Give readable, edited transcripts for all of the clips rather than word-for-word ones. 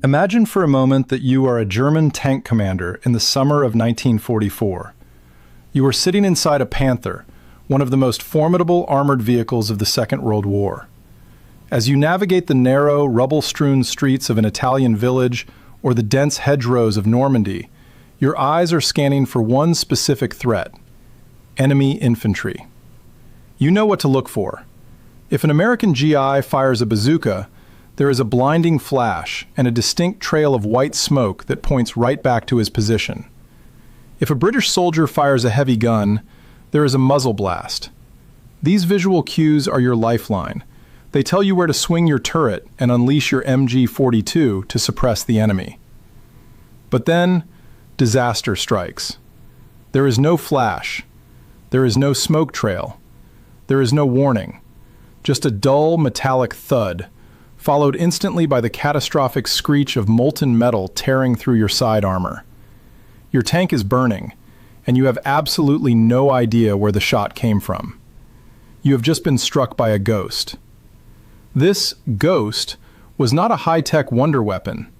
Imagine for a moment that you are a German tank commander in the summer of 1944. You are sitting inside a Panther, one of the most formidable armored vehicles of the Second World War. As you navigate the narrow, rubble-strewn streets of an Italian village or the dense hedgerows of Normandy, your eyes are scanning for one specific threat: enemy infantry. You know what to look for. If an American GI fires a bazooka, there is a blinding flash and a distinct trail of white smoke that points right back to his position. If a British soldier fires a heavy gun, there is a muzzle blast. These visual cues are your lifeline. They tell you where to swing your turret and unleash your MG-42 to suppress the enemy. But then, disaster strikes. There is no flash. There is no smoke trail. There is no warning. Just a dull, metallic thud, followed instantly by the catastrophic screech of molten metal tearing through your side armor. Your tank is burning, and you have absolutely no idea where the shot came from. You have just been struck by a ghost. This ghost was not a high-tech wonder weapon.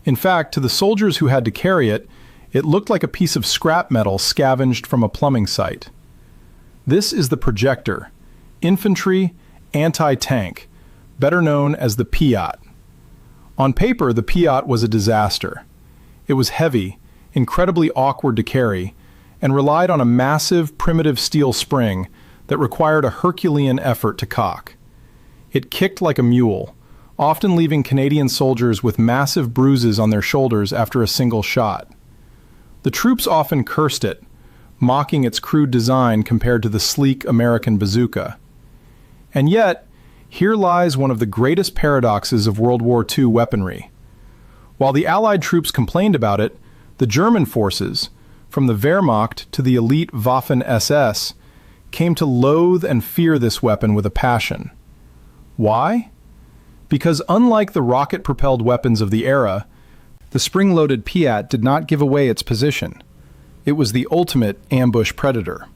In fact, to the soldiers who had to carry it, it looked like a piece of scrap metal scavenged from a plumbing site. This is the projector, infantry anti-tank, better known as the PIAT. On paper, the PIAT was a disaster. It was heavy, incredibly awkward to carry, and relied on a massive, primitive steel spring that required a Herculean effort to cock. It kicked like a mule, often leaving Canadian soldiers with massive bruises on their shoulders after a single shot. The troops often cursed it, mocking its crude design compared to the sleek American bazooka. And yet, here lies one of the greatest paradoxes of World War II weaponry. While the Allied troops complained about it, the German forces, from the Wehrmacht to the elite Waffen-SS, came to loathe and fear this weapon with a passion. Why? Because unlike the rocket-propelled weapons of the era, the spring-loaded PIAT did not give away its position. It was the ultimate ambush predator.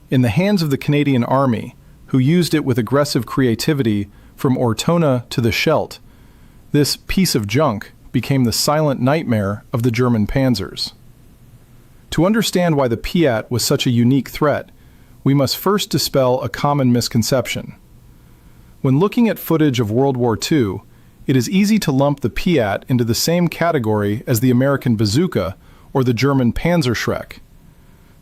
In the hands of the Canadian Army, who used it with aggressive creativity from Ortona to the Scheldt, this piece of junk became the silent nightmare of the German panzers. To understand why the PIAT was such a unique threat, we must first dispel a common misconception. When looking at footage of World War II, it is easy to lump the PIAT into the same category as the American bazooka or the German Panzerschreck.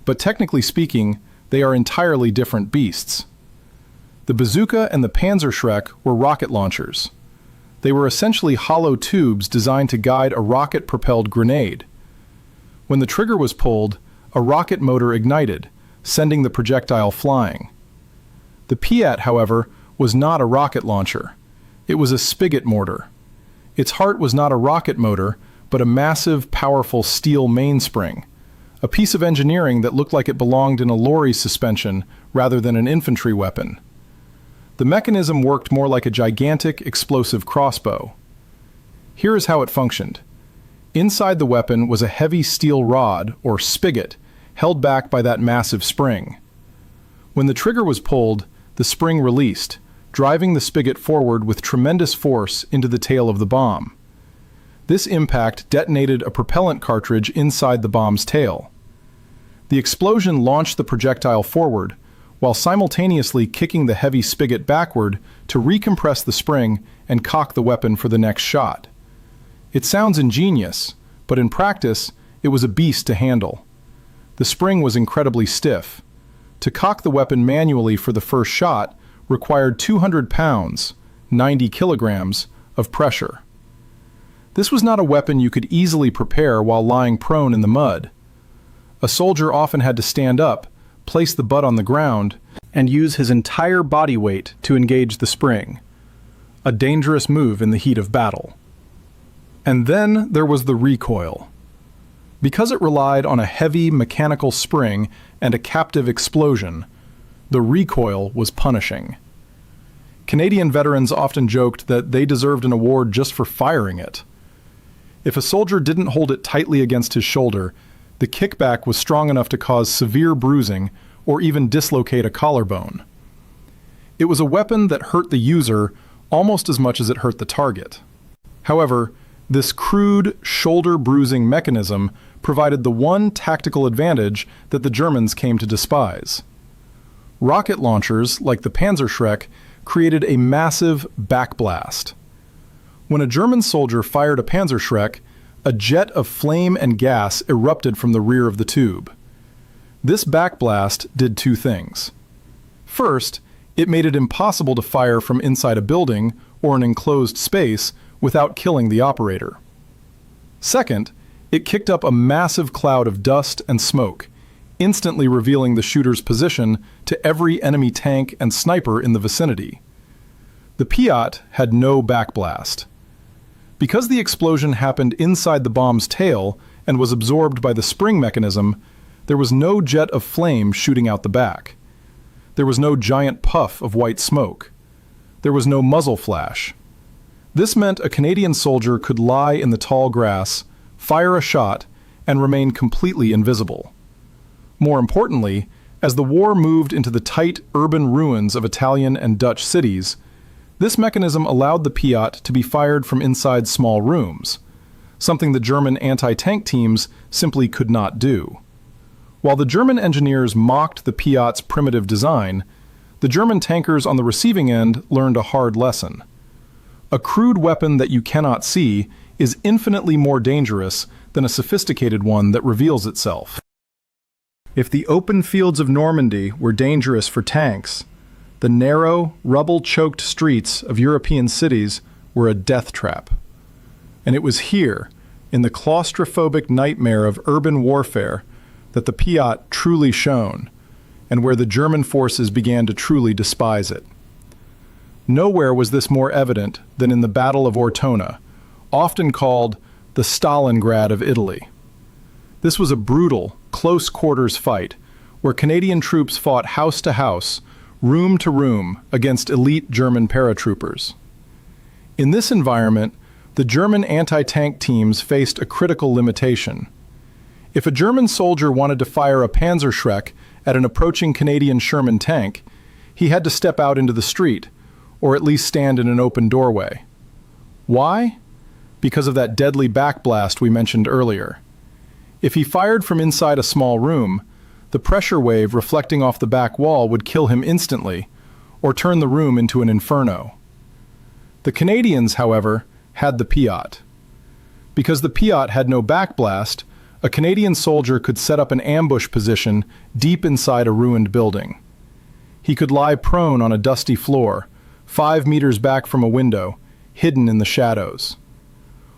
But technically speaking, they are entirely different beasts. The bazooka and the Panzerschreck were rocket launchers. They were essentially hollow tubes designed to guide a rocket-propelled grenade. When the trigger was pulled, a rocket motor ignited, sending the projectile flying. The PIAT, however, was not a rocket launcher. It was a spigot mortar. Its heart was not a rocket motor, but a massive, powerful steel mainspring, a piece of engineering that looked like it belonged in a lorry suspension rather than an infantry weapon. The mechanism worked more like a gigantic, explosive crossbow. Here is how it functioned. Inside the weapon was a heavy steel rod, or spigot, held back by that massive spring. When the trigger was pulled, the spring released, driving the spigot forward with tremendous force into the tail of the bomb. This impact detonated a propellant cartridge inside the bomb's tail. The explosion launched the projectile forward, while simultaneously kicking the heavy spigot backward to recompress the spring and cock the weapon for the next shot. It sounds ingenious, but in practice, it was a beast to handle. The spring was incredibly stiff. To cock the weapon manually for the first shot required 200 pounds, 90 kilograms, of pressure. This was not a weapon you could easily prepare while lying prone in the mud. A soldier often had to stand up, place the butt on the ground, and use his entire body weight to engage the spring. A dangerous move in the heat of battle. And then there was the recoil. Because it relied on a heavy mechanical spring and a captive explosion, the recoil was punishing. Canadian veterans often joked that they deserved an award just for firing it. If a soldier didn't hold it tightly against his shoulder, the kickback was strong enough to cause severe bruising or even dislocate a collarbone. It was a weapon that hurt the user almost as much as it hurt the target. However, This crude, shoulder-bruising mechanism provided the one tactical advantage that the Germans came to despise. Rocket launchers, like the Panzer created a massive backblast. When a German soldier fired a Panzer, a jet of flame and gas erupted from the rear of the tube. This backblast did two things. First, it made it impossible to fire from inside a building or an enclosed space without killing the operator. Second, it kicked up a massive cloud of dust and smoke, instantly revealing the shooter's position to every enemy tank and sniper in the vicinity. The PIAT had no backblast. Because the explosion happened inside the bomb's tail and was absorbed by the spring mechanism, there was no jet of flame shooting out the back. There was no giant puff of white smoke. There was no muzzle flash. This meant a Canadian soldier could lie in the tall grass, fire a shot, and remain completely invisible. More importantly, as the war moved into the tight urban ruins of Italian and Dutch cities, this mechanism allowed the PIAT to be fired from inside small rooms, something the German anti-tank teams simply could not do. While the German engineers mocked the PIAT's primitive design, the German tankers on the receiving end learned a hard lesson. A crude weapon that you cannot see is infinitely more dangerous than a sophisticated one that reveals itself. If the open fields of Normandy were dangerous for tanks, the narrow, rubble-choked streets of European cities were a death trap. And it was here, in the claustrophobic nightmare of urban warfare, that the PIAT truly shone, and where the German forces began to truly despise it. Nowhere was this more evident than in the Battle of Ortona, often called the Stalingrad of Italy. This was a brutal, close-quarters fight, where Canadian troops fought house to house, room to room, against elite German paratroopers. In this environment, the German anti-tank teams faced a critical limitation. If a German soldier wanted to fire a Panzer at an approaching Canadian Sherman tank, he had to step out into the street, or at least stand in an open doorway. Why? Because of that deadly backblast we mentioned earlier. If he fired from inside a small room, the pressure wave reflecting off the back wall would kill him instantly, or turn the room into an inferno. The Canadians, however, had the PIAT. Because the PIAT had no backblast, a Canadian soldier could set up an ambush position deep inside a ruined building. He could lie prone on a dusty floor, 5 meters back from a window, hidden in the shadows.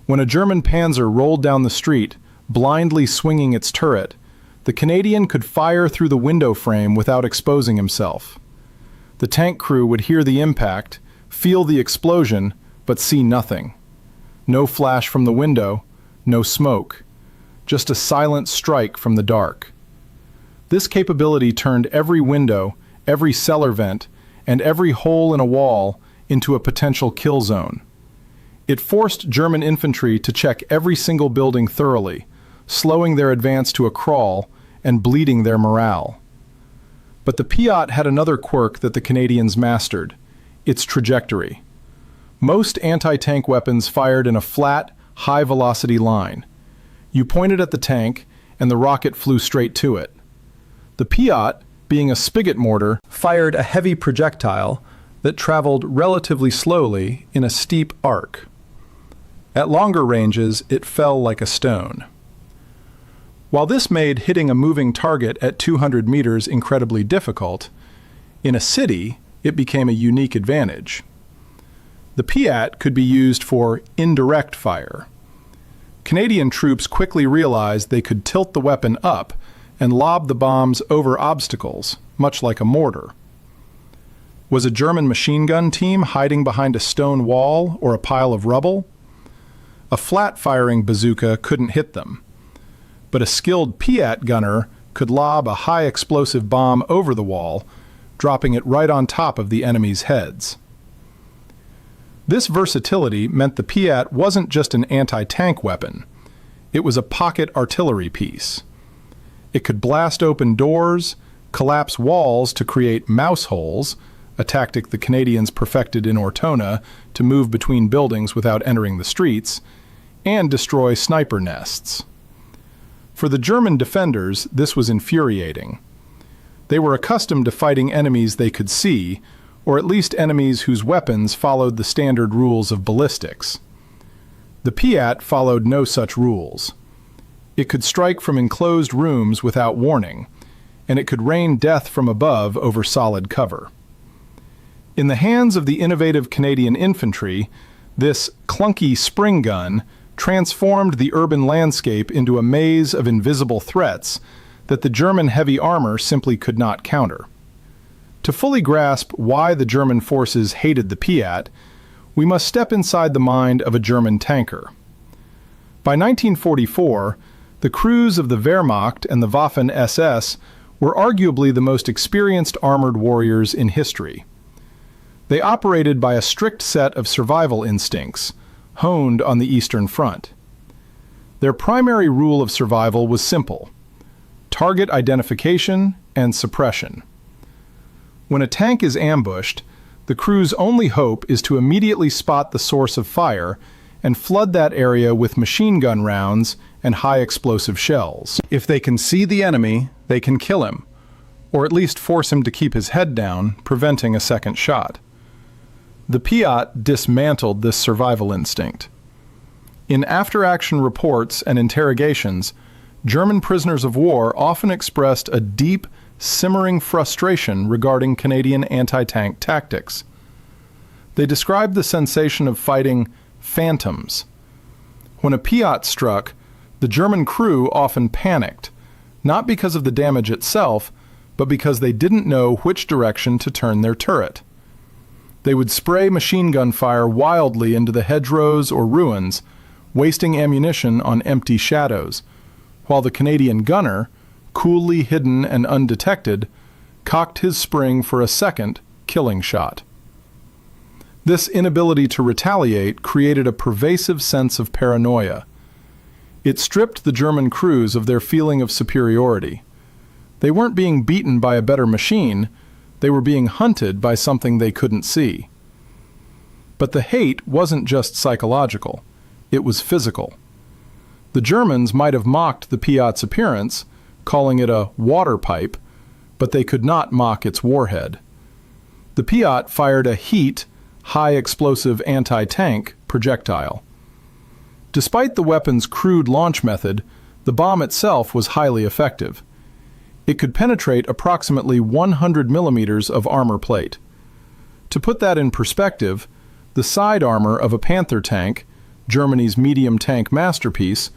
When a German panzer rolled down the street, blindly swinging its turret, the Canadian could fire through the window frame without exposing himself. The tank crew would hear the impact, feel the explosion, but see nothing. No flash from the window, no smoke. Just a silent strike from the dark. This capability turned every window, every cellar vent, and every hole in a wall into a potential kill zone. It forced German infantry to check every single building thoroughly, slowing their advance to a crawl and bleeding their morale. But the PIAT had another quirk that the Canadians mastered: its trajectory. Most anti-tank weapons fired in a flat, high-velocity line. You pointed at the tank, and the rocket flew straight to it. The PIAT, being a spigot mortar, fired a heavy projectile that traveled relatively slowly in a steep arc. At longer ranges, it fell like a stone. While this made hitting a moving target at 200 meters incredibly difficult, in a city, it became a unique advantage. The PIAT could be used for indirect fire. Canadian troops quickly realized they could tilt the weapon up and lob the bombs over obstacles, much like a mortar. Was a German machine gun team hiding behind a stone wall or a pile of rubble? A flat-firing bazooka couldn't hit them, but a skilled PIAT gunner could lob a high-explosive bomb over the wall, dropping it right on top of the enemy's heads. This versatility meant the PIAT wasn't just an anti-tank weapon. It was a pocket artillery piece. It could blast open doors, collapse walls to create mouse holes, a tactic the Canadians perfected in Ortona to move between buildings without entering the streets, and destroy sniper nests. For the German defenders, this was infuriating. They were accustomed to fighting enemies they could see, or at least enemies whose weapons followed the standard rules of ballistics. The PIAT followed no such rules. It could strike from enclosed rooms without warning, and it could rain death from above over solid cover. In the hands of the innovative Canadian infantry, this clunky spring gun transformed the urban landscape into a maze of invisible threats that the German heavy armor simply could not counter. To fully grasp why the German forces hated the PIAT, we must step inside the mind of a German tanker. By 1944, the crews of the Wehrmacht and the Waffen-SS were arguably the most experienced armored warriors in history. They operated by a strict set of survival instincts, honed on the Eastern Front. Their primary rule of survival was simple: target identification and suppression. When a tank is ambushed, the crew's only hope is to immediately spot the source of fire and flood that area with machine gun rounds and high-explosive shells. If they can see the enemy, they can kill him, or at least force him to keep his head down, preventing a second shot. The PIAT dismantled this survival instinct. In after-action reports and interrogations, German prisoners of war often expressed a deep, simmering frustration regarding Canadian anti-tank tactics. They described the sensation of fighting phantoms. When a PIAT struck, the German crew often panicked, not because of the damage itself, but because they didn't know which direction to turn their turret. They would spray machine gun fire wildly into the hedgerows or ruins, wasting ammunition on empty shadows, while the Canadian gunner, coolly hidden and undetected, cocked his spring for a second, killing shot. This inability to retaliate created a pervasive sense of paranoia. It stripped the German crews of their feeling of superiority. They weren't being beaten by a better machine, they were being hunted by something they couldn't see. But the hate wasn't just psychological, it was physical. The Germans might have mocked the PIAT's appearance, calling it a water pipe, but they could not mock its warhead. The PIAT fired a heat, high-explosive anti-tank projectile. Despite the weapon's crude launch method, the bomb itself was highly effective. It could penetrate approximately 100 millimeters of armor plate. To put that in perspective, the side armor of a Panzer tank, Germany's medium tank masterpiece,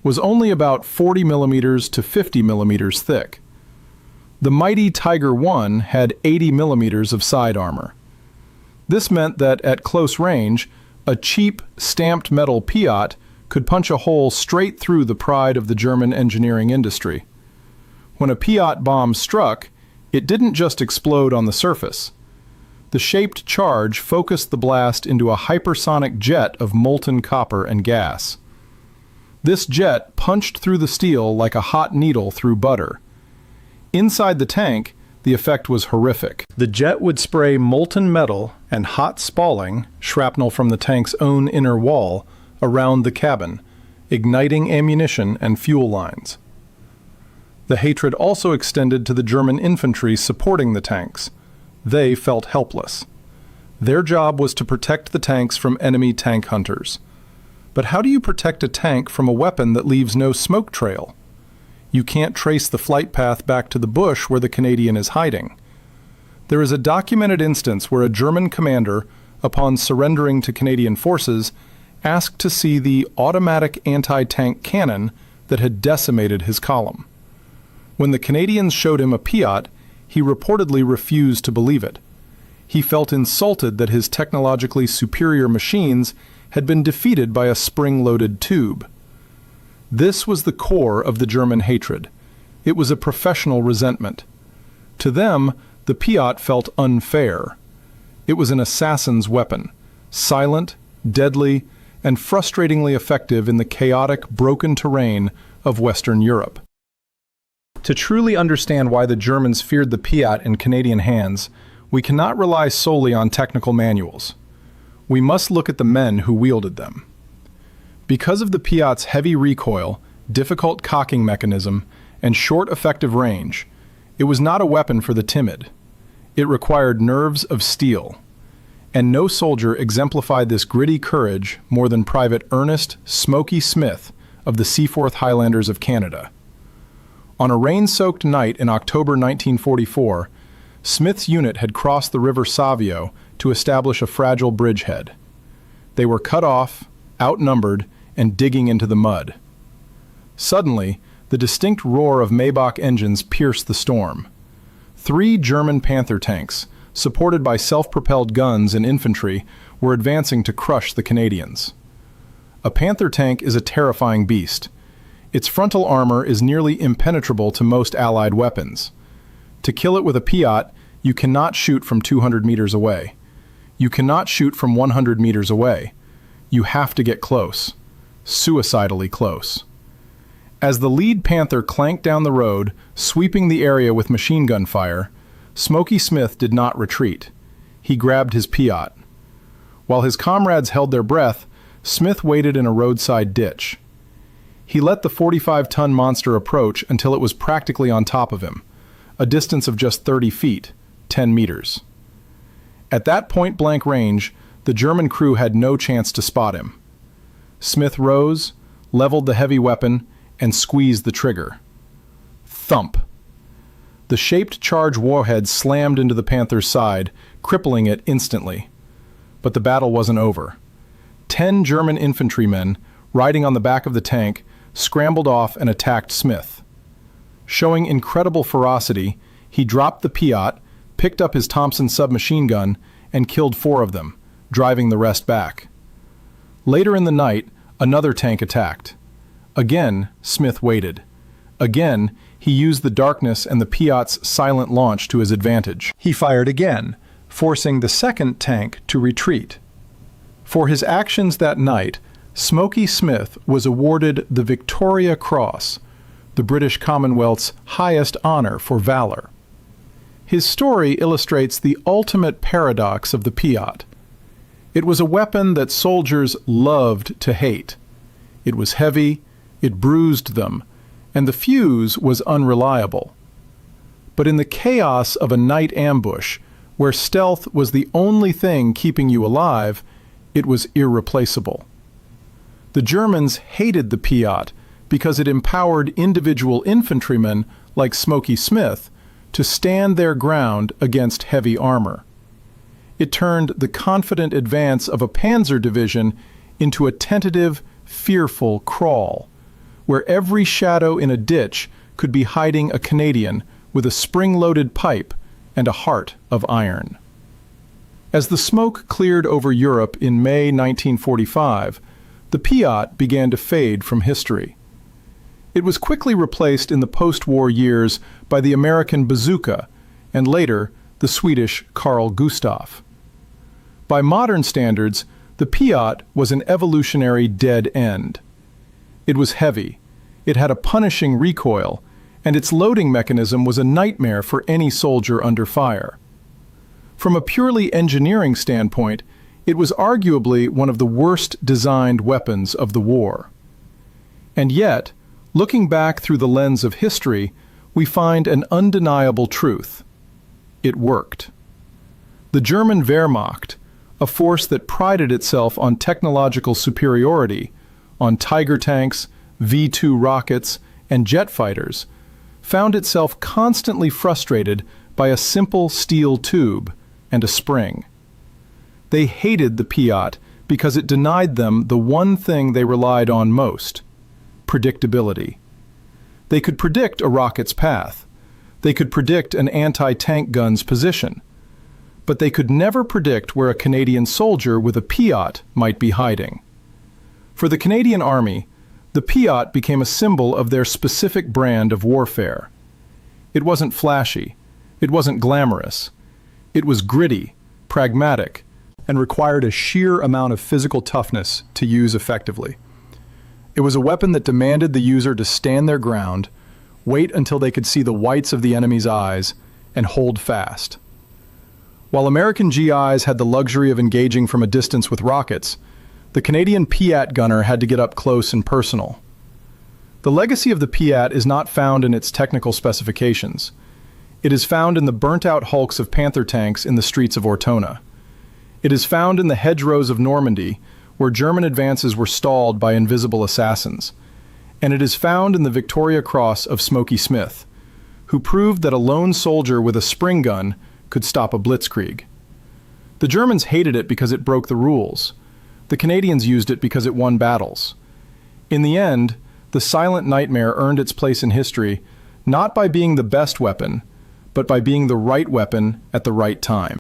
was only about 40 millimeters to 50 millimeters thick. The mighty Tiger I had 80 millimeters of side armor. This meant that at close range, a cheap, stamped metal PIAT could punch a hole straight through the pride of the German engineering industry. When a PIAT bomb struck, it didn't just explode on the surface. The shaped charge focused the blast into a hypersonic jet of molten copper and gas. This jet punched through the steel like a hot needle through butter. Inside the tank, the effect was horrific. The jet would spray molten metal and hot spalling, shrapnel from the tank's own inner wall, around the cabin, igniting ammunition and fuel lines. The hatred also extended to the German infantry supporting the tanks. They felt helpless. Their job was to protect the tanks from enemy tank hunters. But how do you protect a tank from a weapon that leaves no smoke trail? You can't trace the flight path back to the bush where the Canadian is hiding. There is a documented instance where a German commander, upon surrendering to Canadian forces, asked to see the automatic anti-tank cannon that had decimated his column. When the Canadians showed him a PIAT, he reportedly refused to believe it. He felt insulted that his technologically superior machines had been defeated by a spring-loaded tube. This was the core of the German hatred. It was a professional resentment. To them, the PIAT felt unfair. It was an assassin's weapon, silent, deadly, and frustratingly effective in the chaotic, broken terrain of Western Europe. To truly understand why the Germans feared the PIAT in Canadian hands, we cannot rely solely on technical manuals. We must look at the men who wielded them. Because of the PIAT's heavy recoil, difficult cocking mechanism, and short effective range, it was not a weapon for the timid. It required nerves of steel. And no soldier exemplified this gritty courage more than Private Ernest "Smoky" Smith of the Seaforth Highlanders of Canada. On a rain-soaked night in October 1944, Smith's unit had crossed the River Savio to establish a fragile bridgehead. They were cut off, outnumbered, and digging into the mud. Suddenly, the distinct roar of Maybach engines pierced the storm. 3 German Panther tanks, supported by self-propelled guns and infantry, were advancing to crush the Canadians. A Panther tank is a terrifying beast. Its frontal armor is nearly impenetrable to most Allied weapons. To kill it with a PIAT, you cannot shoot from 200 meters away. You cannot shoot from 100 meters away. You have to get close. Suicidally close. As the lead Panther clanked down the road, sweeping the area with machine gun fire, Smoky Smith did not retreat. He grabbed his PIAT. While his comrades held their breath, Smith waited in a roadside ditch. He let the 45-ton monster approach until it was practically on top of him, a distance of just 30 feet, 10 meters. At that point-blank range, the German crew had no chance to spot him. Smith rose, leveled the heavy weapon, and squeezed the trigger. Thump! The shaped charge warhead slammed into the Panther's side, crippling it instantly. But the battle wasn't over. 10 German infantrymen, riding on the back of the tank, scrambled off and attacked Smith. Showing incredible ferocity, he dropped the PIAT, picked up his Thompson submachine gun, and killed 4 of them, driving the rest back. Later in the night, another tank attacked. Again, Smith waited. Again, he used the darkness and the PIAT's silent launch to his advantage. He fired again, forcing the second tank to retreat. For his actions that night, Smoky Smith was awarded the Victoria Cross, the British Commonwealth's highest honor for valor. His story illustrates the ultimate paradox of the PIAT. It was a weapon that soldiers loved to hate. It was heavy, it bruised them, and the fuse was unreliable. But in the chaos of a night ambush, where stealth was the only thing keeping you alive, it was irreplaceable. The Germans hated the PIAT because it empowered individual infantrymen like Smoky Smith to stand their ground against heavy armor. It turned the confident advance of a panzer division into a tentative, fearful crawl, where every shadow in a ditch could be hiding a Canadian with a spring-loaded pipe and a heart of iron. As the smoke cleared over Europe in May 1945, the PIAT began to fade from history. It was quickly replaced in the post-war years by the American bazooka and later the Swedish Carl Gustaf. By modern standards, the PIAT was an evolutionary dead end. It was heavy, it had a punishing recoil, and its loading mechanism was a nightmare for any soldier under fire. From a purely engineering standpoint, it was arguably one of the worst designed weapons of the war. And yet, looking back through the lens of history, we find an undeniable truth. It worked. The German Wehrmacht, a force that prided itself on technological superiority, on Tiger tanks, V-2 rockets, and jet fighters, found itself constantly frustrated by a simple steel tube and a spring. They hated the PIAT because it denied them the one thing they relied on most: predictability. They could predict a rocket's path. They could predict an anti-tank gun's position. But they could never predict where a Canadian soldier with a PIAT might be hiding. For the Canadian Army, the PIAT became a symbol of their specific brand of warfare. It wasn't flashy. It wasn't glamorous. It was gritty, pragmatic, and required a sheer amount of physical toughness to use effectively. It was a weapon that demanded the user to stand their ground, wait until they could see the whites of the enemy's eyes, and hold fast. While American GIs had the luxury of engaging from a distance with rockets, The Canadian PIAT gunner had to get up close and personal. The legacy of the PIAT is not found in its technical specifications. It is found in the burnt-out hulks of Panther tanks in the streets of Ortona. It is found in the hedgerows of Normandy, where German advances were stalled by invisible assassins. And it is found in the Victoria Cross of Smoky Smith, who proved that a lone soldier with a spring gun could stop a blitzkrieg. The Germans hated it because it broke the rules. The Canadians used it because it won battles. In the end, the silent nightmare earned its place in history not by being the best weapon, but by being the right weapon at the right time.